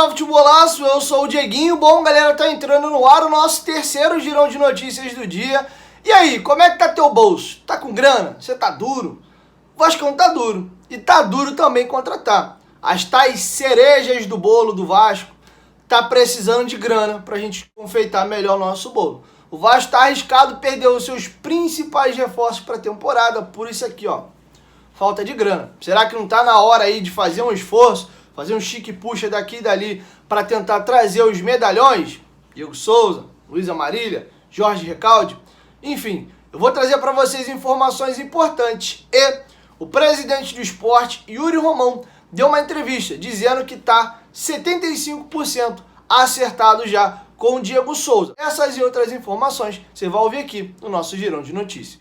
Fala Futebolaço, eu sou o Dieguinho. Bom, galera, tá entrando no ar o nosso terceiro girão de notícias do dia. E aí, como é que tá teu bolso? Tá com grana? Você tá duro? O Vascão tá duro. E tá duro também contratar. As tais cerejas do bolo do Vasco tá precisando de grana pra gente confeitar melhor o nosso bolo. O Vasco tá arriscado perder os seus principais reforços pra temporada, por isso aqui, ó. Falta de grana. Será que não tá na hora aí de fazer um esforço, fazer um chique puxa daqui e dali para tentar trazer os medalhões? Diego Souza, Luiz Amarília, Jorge Recalde, enfim, eu vou trazer para vocês informações importantes. E o presidente do Sport, Yuri Romão, deu uma entrevista dizendo que tá 75% acertado já com o Diego Souza. Essas e outras informações você vai ouvir aqui no nosso Girão de Notícias.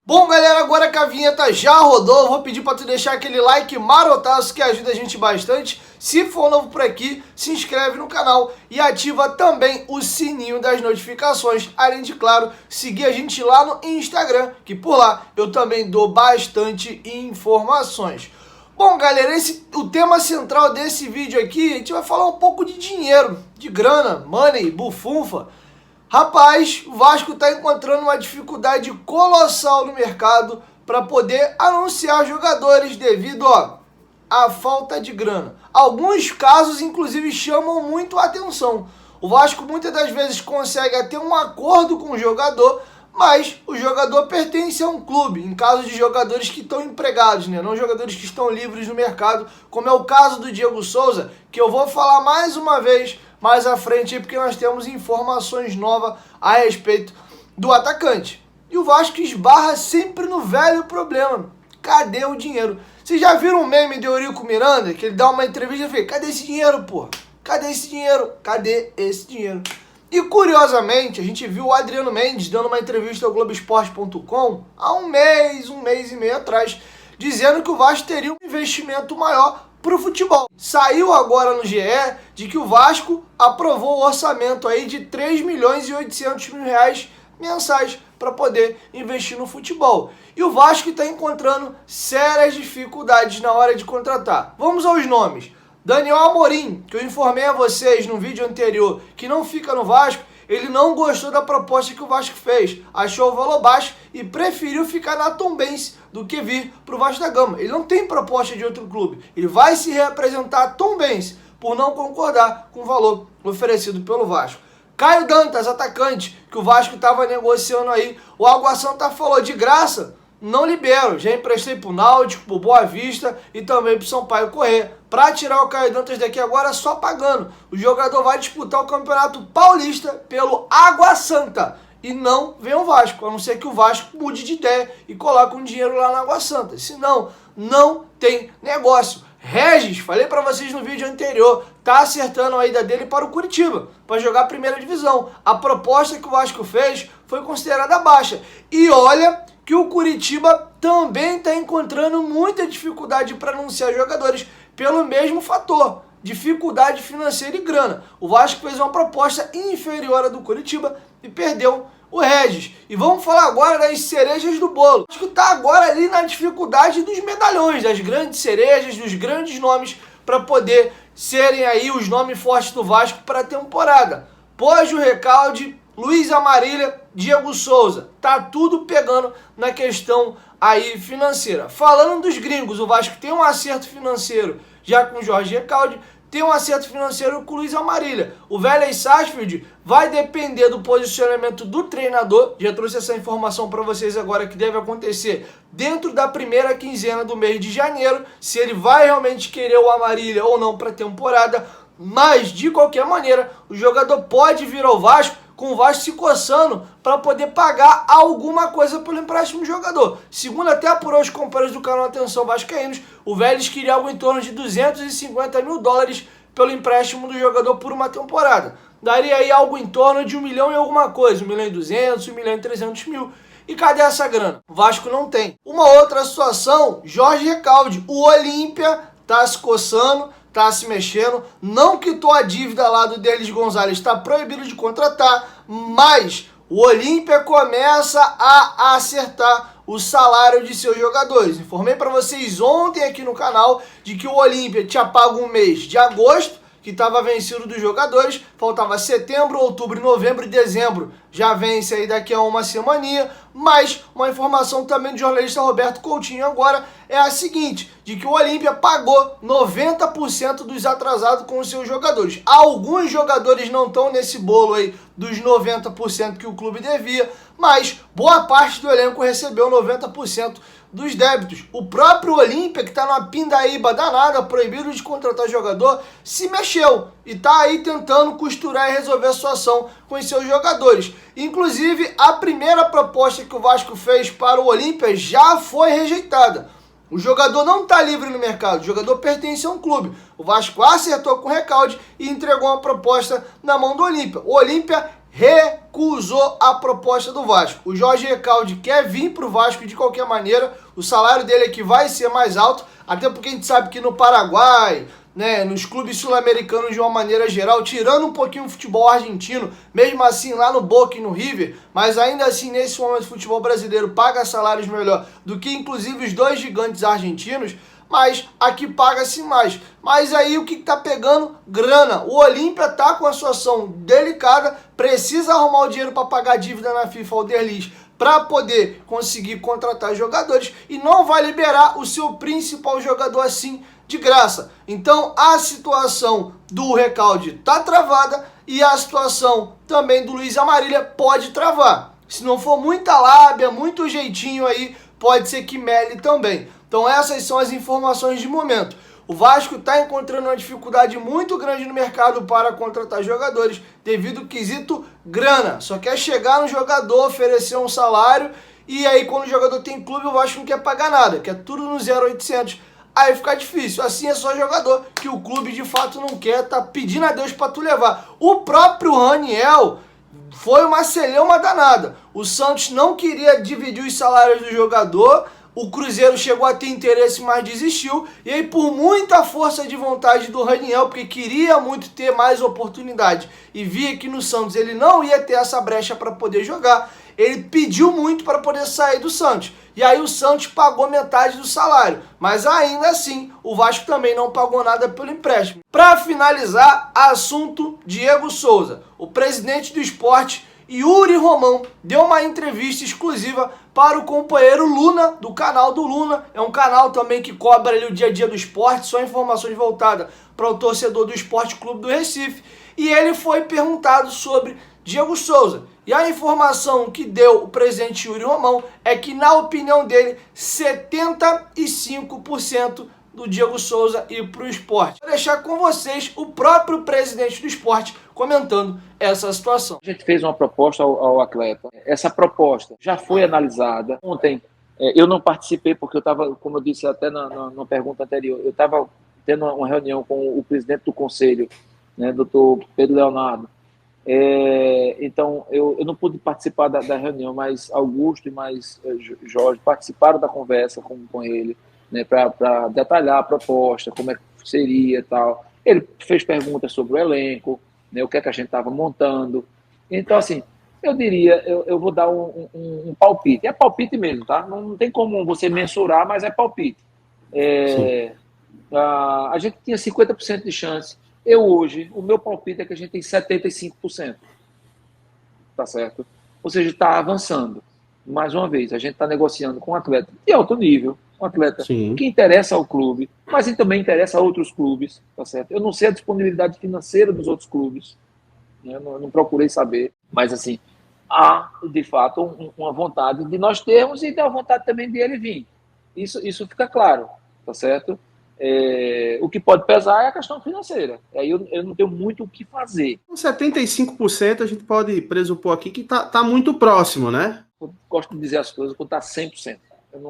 Bom, galera, agora que a vinheta já rodou, eu vou pedir para tu deixar aquele like marotaço que ajuda a gente bastante. Se for novo por aqui, se inscreve no canal e ativa também o sininho das notificações. Além de, claro, seguir a gente lá no Instagram, que por lá eu também dou bastante informações. Bom, galera, o tema central desse vídeo aqui, a gente vai falar um pouco de dinheiro, de grana, money, bufunfa. Rapaz, o Vasco está encontrando uma dificuldade colossal no mercado para poder anunciar jogadores devido à falta de grana. Alguns casos, inclusive, chamam muito a atenção. O Vasco muitas das vezes consegue até um acordo com o jogador, mas o jogador pertence a um clube, em caso de jogadores que estão empregados, né? Não jogadores que estão livres no mercado, como é o caso do Diego Souza, que eu vou falar mais uma vez mais à frente, porque nós temos informações novas a respeito do atacante. E o Vasco esbarra sempre no velho problema: cadê o dinheiro? Vocês já viram um meme de Eurico Miranda, que ele dá uma entrevista e fala: cadê esse dinheiro, pô? Cadê esse dinheiro? Cadê esse dinheiro? E curiosamente, a gente viu o Adriano Mendes dando uma entrevista ao Globoesporte.com há um mês e meio atrás, dizendo que o Vasco teria um investimento maior para o futebol. Saiu agora no GE de que o Vasco aprovou o orçamento aí de 3 milhões e 800 mil reais mensais para poder investir no futebol. E o Vasco está encontrando sérias dificuldades na hora de contratar. Vamos aos nomes. Daniel Amorim, que eu informei a vocês no vídeo anterior, que não fica no Vasco. Ele não gostou da proposta que o Vasco fez, achou o valor baixo e preferiu ficar na Tombense do que vir para o Vasco da Gama. Ele não tem proposta de outro clube, ele vai se representar a Tombense por não concordar com o valor oferecido pelo Vasco. Caio Dantas, atacante, que o Vasco estava negociando aí, o Água Santa falou: de graça, não libero, já emprestei pro Náutico, pro Boa Vista e também pro Sampaio Corrêa. Para tirar o Caio Dantas daqui agora, só pagando. O jogador vai disputar o Campeonato Paulista pelo Água Santa e não vem o Vasco, a não ser que o Vasco mude de ideia e coloque um dinheiro lá na Água Santa. Senão, não tem negócio. Regis, falei para vocês no vídeo anterior, tá acertando a ida dele para o Curitiba, para jogar a primeira divisão. A proposta que o Vasco fez foi considerada baixa. E olha que o Curitiba também está encontrando muita dificuldade para anunciar jogadores pelo mesmo fator, dificuldade financeira e grana. O Vasco fez uma proposta inferior à do Curitiba e perdeu o Regis. E vamos falar agora das cerejas do bolo. O Vasco está agora ali na dificuldade dos medalhões, das grandes cerejas, dos grandes nomes para poder serem aí os nomes fortes do Vasco para a temporada. Jorge Recalde, Luiz Amarília, Diego Souza, tá tudo pegando na questão aí financeira. Falando dos gringos, o Vasco tem um acerto financeiro já com o Jorge Recalde, tem um acerto financeiro com o Luiz Amarília. O Vélez Sarsfield vai depender do posicionamento do treinador, já trouxe essa informação para vocês agora, que deve acontecer dentro da primeira quinzena do mês de janeiro, se ele vai realmente querer o Amarília ou não para a temporada. Mas, de qualquer maneira, o jogador pode vir ao Vasco com o Vasco se coçando para poder pagar alguma coisa pelo empréstimo do jogador. Segundo até apurou os companheiros do canal Atenção Vascaínos, o Vélez queria algo em torno de 250 mil dólares pelo empréstimo do jogador por uma temporada. Daria aí algo em torno de 1 milhão e alguma coisa, 1 milhão e 200, 1 milhão e 300 mil. E cadê essa grana? O Vasco não tem. Uma outra situação, Jorge Recalde, o Olímpia tá se coçando, tá se mexendo, não quitou a dívida lá do Delis Gonzalez, está proibido de contratar, mas o Olímpia começa a acertar o salário de seus jogadores. Informei para vocês ontem aqui no canal de que o Olímpia tinha pago um mês de agosto, que estava vencido dos jogadores, faltava setembro, outubro, novembro e dezembro. Já vence aí daqui a uma semaninha, mas uma informação também do jornalista Roberto Coutinho agora é a seguinte, de que o Olímpia pagou 90% dos atrasados com os seus jogadores. Alguns jogadores não estão nesse bolo aí dos 90% que o clube devia, mas boa parte do elenco recebeu 90% dos débitos. O próprio Olímpia, que está numa pindaíba danada, proibido de contratar jogador, se mexeu e está aí tentando costurar e resolver a situação com os seus jogadores. Inclusive, a primeira proposta que o Vasco fez para o Olímpia já foi rejeitada. O jogador não está livre no mercado, o jogador pertence a um clube. O Vasco acertou com o Recalde e entregou uma proposta na mão do Olímpia. O Olímpia recusou a proposta do Vasco. O Jorge Recalde quer vir para o Vasco de qualquer maneira. O salário dele aqui vai ser mais alto, até porque a gente sabe que no Paraguai, né, nos clubes sul-americanos de uma maneira geral, tirando um pouquinho o futebol argentino, mesmo assim lá no Boca e no River, mas ainda assim nesse momento o futebol brasileiro paga salários melhor do que inclusive os dois gigantes argentinos, mas aqui paga-se mais. Mas aí o que tá pegando? Grana. O Olímpia tá com a situação delicada, precisa arrumar o dinheiro para pagar a dívida na FIFA ao Derlis, para poder conseguir contratar jogadores e não vai liberar o seu principal jogador assim de graça. Então a situação do Recalde tá travada e a situação também do Luiz Amarília pode travar. Se não for muita lábia, muito jeitinho aí, pode ser que mele também. Então essas são as informações de momento. O Vasco está encontrando uma dificuldade muito grande no mercado para contratar jogadores devido ao quesito grana. Só quer chegar no jogador, oferecer um salário e aí quando o jogador tem clube o Vasco não quer pagar nada, quer tudo no 0800. Aí fica difícil. Assim é só jogador que o clube de fato não quer, tá pedindo a Deus para tu levar. O próprio Raniel foi uma celeuma danada. O Santos não queria dividir os salários do jogador. O Cruzeiro chegou a ter interesse, mas desistiu. E aí, por muita força de vontade do Raniel, porque queria muito ter mais oportunidade e via que no Santos ele não ia ter essa brecha para poder jogar, ele pediu muito para poder sair do Santos. E aí o Santos pagou metade do salário. Mas ainda assim, o Vasco também não pagou nada pelo empréstimo. Para finalizar, assunto Diego Souza. O presidente do Sport, Yuri Romão, deu uma entrevista exclusiva para o companheiro Luna, do canal do Luna. É um canal também que cobra ali o dia a dia do esporte, só informações voltadas para o torcedor do Esporte Clube do Recife. E ele foi perguntado sobre Diego Souza. E a informação que deu o presidente Yuri Romão é que, na opinião dele, 75% do Diego Souza ir para o esporte. Vou deixar com vocês o próprio presidente do esporte comentando essa situação. A gente fez uma proposta ao atleta. Essa proposta já foi analisada. Ontem eu não participei porque eu estava, como eu disse até na pergunta anterior, eu estava tendo uma reunião com o presidente do conselho, né, doutor Pedro Leonardo. Então eu não pude participar da reunião, mas Augusto e mais Jorge participaram da conversa com ele, né, para detalhar a proposta, como é que seria e tal. Ele fez perguntas sobre o elenco, né, o que é que a gente estava montando. Então, assim, eu diria, eu vou dar um palpite. É palpite mesmo, tá? Não tem como você mensurar, mas é palpite. A gente tinha 50% de chance. Hoje, o meu palpite é que a gente tem 75%. Tá certo? Ou seja, está avançando. Mais uma vez, a gente está negociando com um atleta de alto nível, um atleta Sim. que interessa ao clube, mas também interessa a outros clubes, tá certo? Eu não sei a disponibilidade financeira dos outros clubes, né? Eu não procurei saber, mas assim, há, de fato, uma vontade de nós termos e a vontade também de ele vir. Isso fica claro, tá certo? O que pode pesar é a questão financeira. Aí eu não tenho muito o que fazer. Com 75% a gente pode presupor aqui que tá muito próximo, né? Eu gosto de dizer as coisas quando está 100%.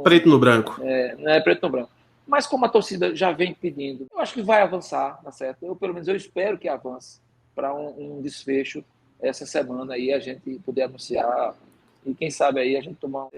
Preto no branco. Não é preto no branco. Mas como a torcida já vem pedindo, eu acho que vai avançar, tá certo? Pelo menos eu espero que avance para um desfecho essa semana aí, a gente poder anunciar e quem sabe aí a gente tomar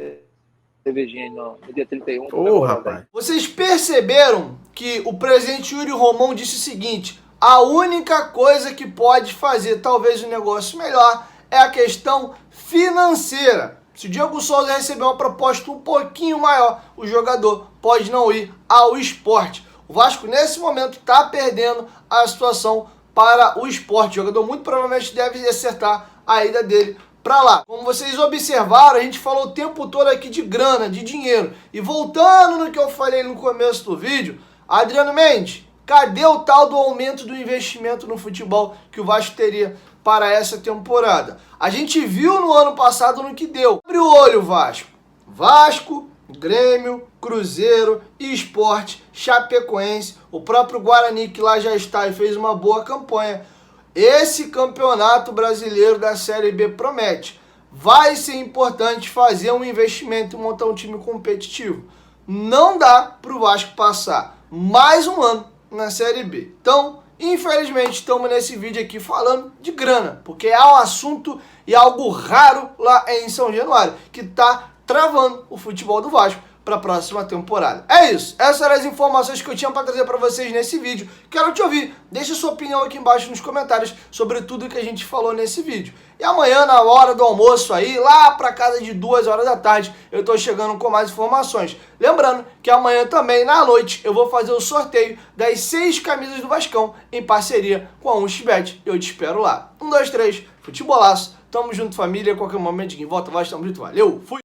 cervejinha no dia 31. Rapaz. Vocês perceberam que o presidente Yuri Romão disse o seguinte: a única coisa que pode fazer talvez o negócio melhor é a questão financeira. Se o Diego Souza receber uma proposta um pouquinho maior, o jogador pode não ir ao Sport. O Vasco, nesse momento, está perdendo a situação para o Sport. O jogador muito provavelmente deve acertar a ida dele para lá. Como vocês observaram, a gente falou o tempo todo aqui de grana, de dinheiro. E voltando no que eu falei no começo do vídeo, Adriano Mendes, cadê o tal do aumento do investimento no futebol que o Vasco teria para essa temporada? A gente viu no ano passado no que deu. Abre o olho, Vasco. Vasco, Grêmio, Cruzeiro, Sport, Chapecoense, o próprio Guarani que lá já está e fez uma boa campanha. Esse campeonato brasileiro da Série B promete. Vai ser importante fazer um investimento e montar um time competitivo. Não dá para o Vasco passar mais um ano na Série B. Então, infelizmente, estamos nesse vídeo aqui falando de grana, porque é um assunto e algo raro lá em São Januário, que está travando o futebol do Vasco para a próxima temporada. É isso, essas eram as informações que eu tinha para trazer para vocês nesse vídeo. Quero te ouvir, deixa sua opinião aqui embaixo nos comentários sobre tudo que a gente falou nesse vídeo. E amanhã, na hora do almoço aí, lá para casa de 2 horas da tarde, eu tô chegando com mais informações. Lembrando que amanhã também, na noite, eu vou fazer o sorteio das 6 camisas do Vascão em parceria com a 1xBet. Eu te espero lá. 1, 2, 3, futebolaço. Tamo junto, família. Qualquer momento de volta, Vasco, tamo junto. Valeu, fui!